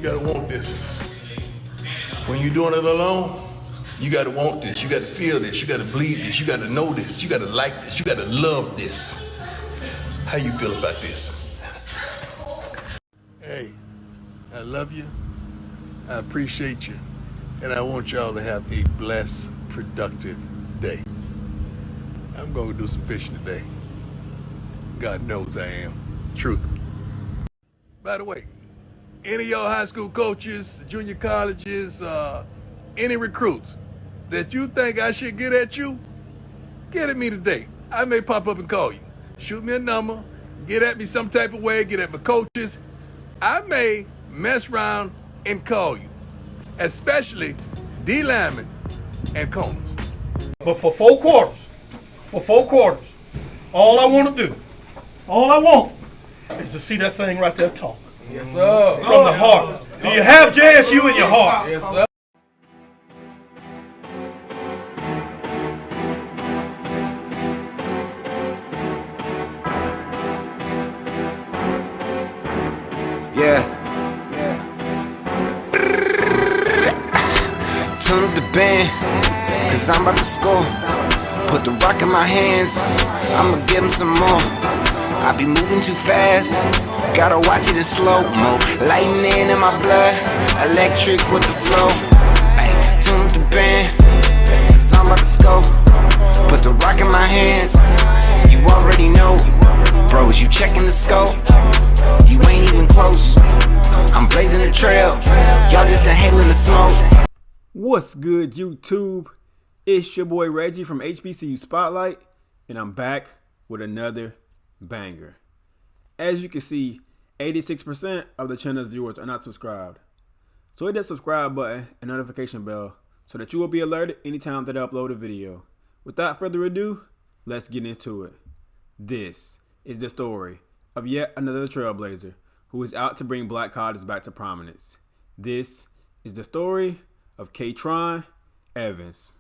gotta want this. When you're doing it alone, you gotta want this, you gotta feel this, you gotta bleed this, you gotta know this, you gotta like this, you gotta love this. How you feel about this? Hey, I love you, I appreciate you, and I want y'all to have a blessed, productive day. I'm gonna do some fishing today. God knows I am. Truth. By the way, any of y'all high school coaches, junior colleges, any recruits that you think I should get at you, get at me today. I may pop up and call you. Shoot me a number, get at me some type of way, get at my coaches. I may mess around and call you, especially D-Lineman and corners. But for 4 quarters, all I want is to see that thing right there talk. Yes, sir. From the heart. Do you have JSU in your heart? Yes, sir. Yeah. Turn up the band, cause I'm about to score. Put the rock in my hands, I'ma give him some more. I be moving too fast, gotta watch it in slow-mo. Lightning in my blood, electric with the flow. Ay, turn up the band, cause I'm about to score. Put the rock in my hands, you already know. Bros, you checking the scope, you ain't even close. I'm blazing the trail, y'all just inhaling the smoke. What's good, YouTube? It's your boy Reggie from HBCU Spotlight, and I'm back with another banger. As you can see, 86% of the channel's viewers are not subscribed. So hit that subscribe button and notification bell so that you will be alerted anytime that I upload a video. Without further ado, let's get into it. This is the story of yet another trailblazer who is out to bring black colleges back to prominence. This is the story of K-Tron Evans.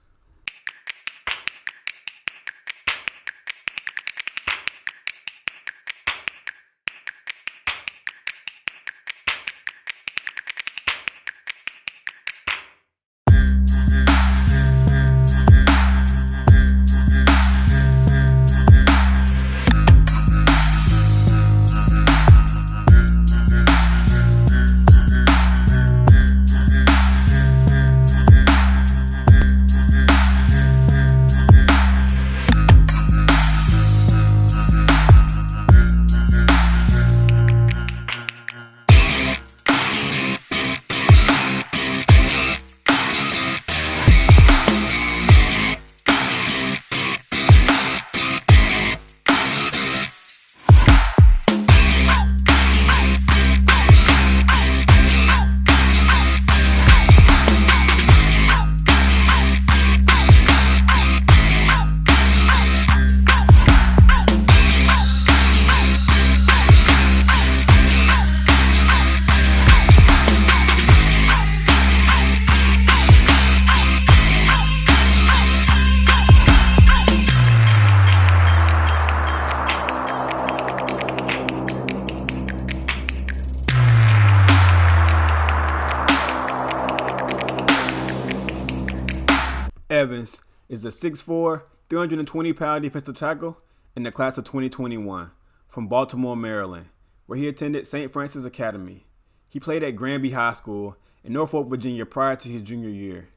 Evans is a 6'4", 320-pound defensive tackle in the class of 2021 from Baltimore, Maryland, where he attended St. Francis Academy. He played at Granby High School in Norfolk, Virginia prior to his junior year.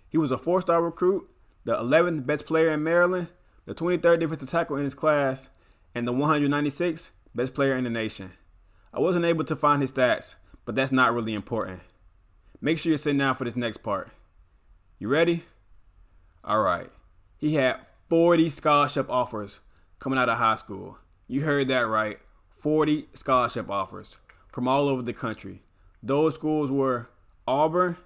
He was a 4-star recruit, the 11th best player in Maryland, the 23rd defensive tackle in his class, and the 196th best player in the nation. I wasn't able to find his stats, but that's not really important. Make sure you're sitting down for this next part. You ready? All right. He had 40 scholarship offers coming out of high school. You heard that right. 40 scholarship offers from all over the country. Those schools were Auburn,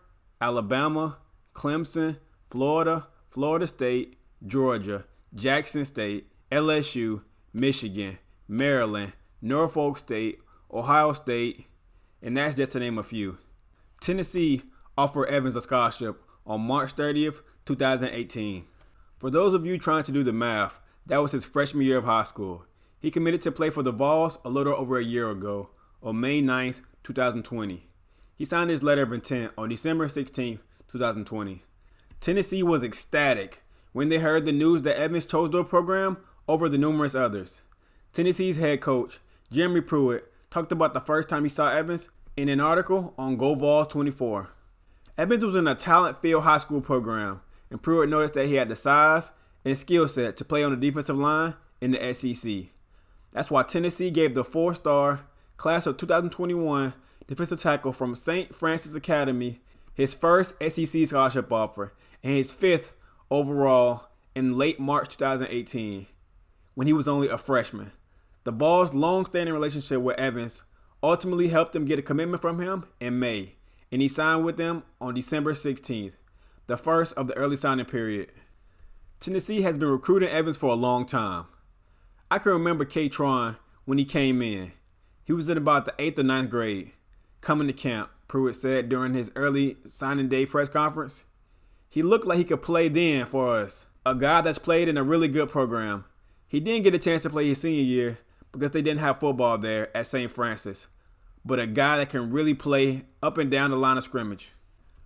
Alabama, Clemson, Florida, Florida State, Georgia, Jackson State, LSU, Michigan, Maryland, Norfolk State, Ohio State, and that's just to name a few. Tennessee offered Evans a scholarship on March 30th, 2018. For those of you trying to do the math, that was his freshman year of high school. He committed to play for the Vols a little over a year ago, on May 9th, 2020. He signed his letter of intent on December 16, 2020. Tennessee was ecstatic when they heard the news that Evans chose their program over the numerous others. Tennessee's head coach, Jeremy Pruitt, talked about the first time he saw Evans in an article on Go Vols 24. Evans was in a talent-filled high school program, and Pruitt noticed that he had the size and skill set to play on the defensive line in the SEC. That's why Tennessee gave the 4-star class of 2021 defensive tackle from St. Francis Academy his first SEC scholarship offer and his 5th overall in late March 2018 when he was only a freshman. The Vols' long-standing relationship with Evans ultimately helped them get a commitment from him in May, and he signed with them on December 16th, the first of the early signing period. Tennessee has been recruiting Evans for a long time. I can remember K-Tron when he came in. He was in about the 8th or 9th grade. Coming to camp, Pruitt said during his early signing day press conference. He looked like he could play then for us, a guy that's played in a really good program. He didn't get a chance to play his senior year because they didn't have football there at St. Francis, but a guy that can really play up and down the line of scrimmage.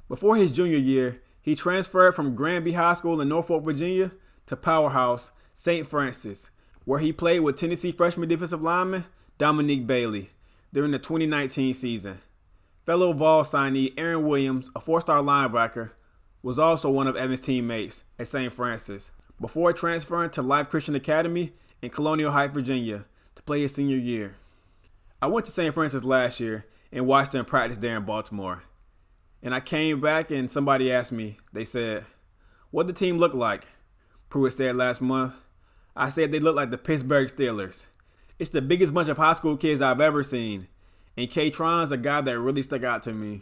Before his junior year, he transferred from Granby High School in Norfolk, Virginia to Powerhouse St. Francis, where he played with Tennessee freshman defensive lineman Dominique Bailey during the 2019 season. Fellow Vols signee Aaron Williams, a 4-star linebacker, was also one of Evans' teammates at St. Francis before transferring to Life Christian Academy in Colonial Heights, Virginia to play his senior year. I went to St. Francis last year and watched them practice there in Baltimore. And I came back and somebody asked me, they said, "What the team look like?" Pruitt said last month. I said they look like the Pittsburgh Steelers. It's the biggest bunch of high school kids I've ever seen. And K-Tron's a guy that really stuck out to me.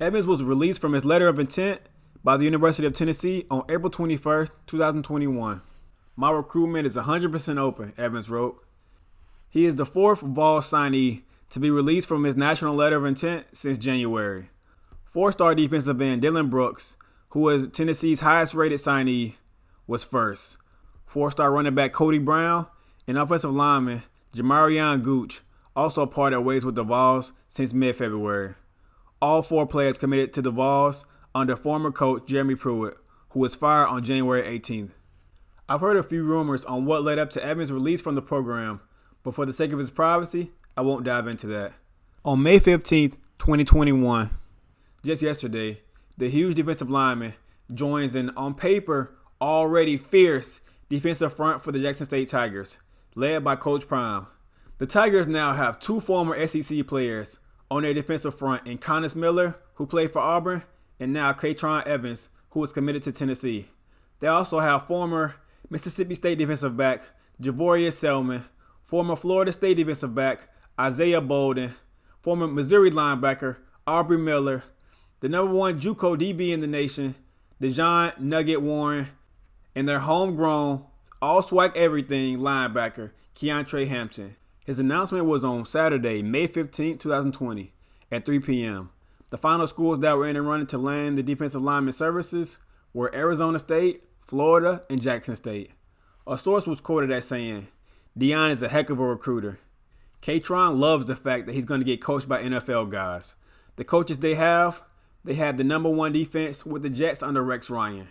Evans was released from his letter of intent by the University of Tennessee on April 21st, 2021. "My recruitment is 100% open," Evans wrote. He is the 4th Vols signee to be released from his national letter of intent since January. 4-star defensive end Dylan Brooks, who was Tennessee's highest rated signee, was first. 4-star running back Cody Brown and offensive lineman Jamarion Gooch also parted ways with the Vols since mid-February. All 4 players committed to the Vols under former coach Jeremy Pruitt, who was fired on January 18th. I've heard a few rumors on what led up to Evans' release from the program, but for the sake of his privacy, I won't dive into that. On May 15th, 2021, just yesterday, the huge defensive lineman joins an, on paper, already fierce defensive front for the Jackson State Tigers, led by Coach Prime. The Tigers now have 2 former SEC players on their defensive front in Connis Miller, who played for Auburn, and now K-Tron Evans, who is committed to Tennessee. They also have former Mississippi State defensive back Javorius Selman, former Florida State defensive back Isaiah Bolden, former Missouri linebacker Aubrey Miller, the number 1 JUCO DB in the nation, Dejon Nugget Warren, and their homegrown, all-swag everything linebacker Keontre Hampton. His announcement was on Saturday, May 15, 2020, at 3 p.m. The final schools that were in and running to land the defensive lineman services were Arizona State, Florida, and Jackson State. A source was quoted as saying, "Deion is a heck of a recruiter. K-Tron loves the fact that he's going to get coached by NFL guys. The coaches they had the number 1 defense with the Jets under Rex Ryan.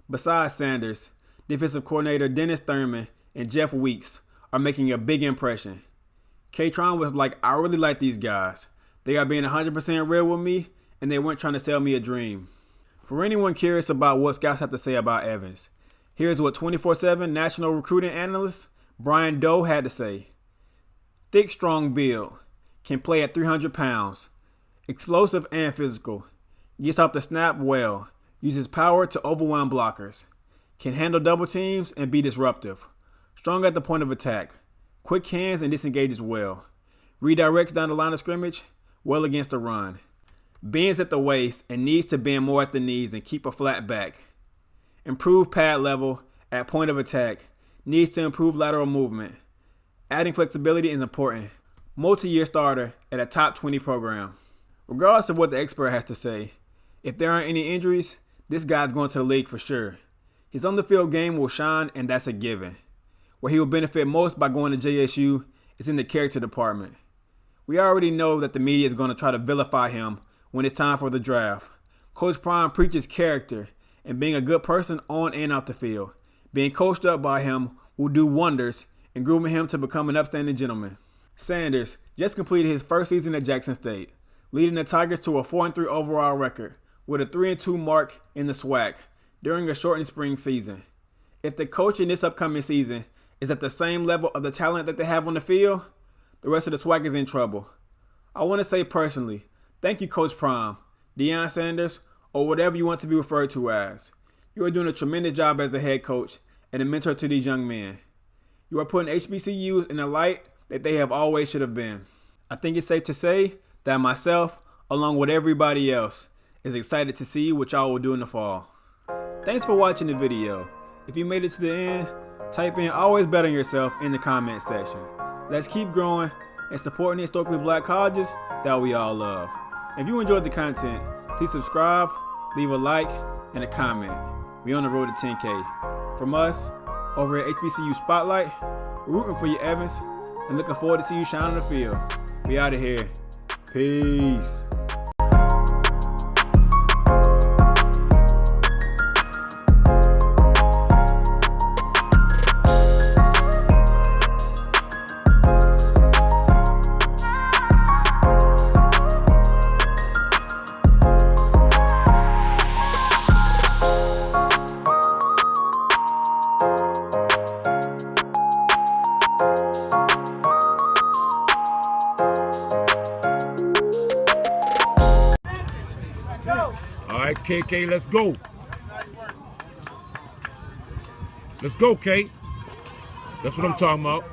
Besides Sanders, defensive coordinator Dennis Thurman and Jeff Weeks are making a big impression. K-Tron was like, I really like these guys. They are being 100% real with me, and they weren't trying to sell me a dream." For anyone curious about what scouts have to say about Evans, here's what 24/7 national recruiting analyst Brian Doe had to say. "Thick, strong build, can play at 300 pounds, explosive and physical, gets off the snap well, uses power to overwhelm blockers, can handle double teams and be disruptive, strong at the point of attack, quick hands and disengages well, redirects down the line of scrimmage, well against the run, bends at the waist and needs to bend more at the knees and keep a flat back, improve pad level at point of attack, needs to improve lateral movement. Adding flexibility is important. Multi-year starter at a top 20 program." Regardless of what the expert has to say, if there aren't any injuries, this guy's going to the league for sure. His on-the-field game will shine, and that's a given. Where he will benefit most by going to JSU is in the character department. We already know that the media is going to try to vilify him when it's time for the draft. Coach Prime preaches character and being a good person on and off the field. Being coached up by him will do wonders in grooming him to become an upstanding gentleman. Sanders just completed his first season at Jackson State, leading the Tigers to a 4-3 overall record with a 3-2 mark in the SWAC during a shortened spring season. If the coach in this upcoming season is at the same level of the talent that they have on the field, the rest of the SWAC is in trouble. I want to say personally, thank you, Coach Prime, Deion Sanders, or whatever you want to be referred to as. You are doing a tremendous job as the head coach and a mentor to these young men. You are putting HBCUs in the light that they have always should have been. I think it's safe to say that myself, along with everybody else, is excited to see what y'all will do in the fall. Thanks for watching the video. If you made it to the end, type in "always bet on yourself" in the comment section. Let's keep growing and supporting the historically black colleges that we all love. If you enjoyed the content, please subscribe, leave a like, and a comment. We're on the road to 10K. From us, over at HBCU Spotlight, we're rooting for you, Evans, and looking forward to see you shine on the field. We out of here. Peace. All right, KK, let's go. Let's go, K. That's what I'm talking about.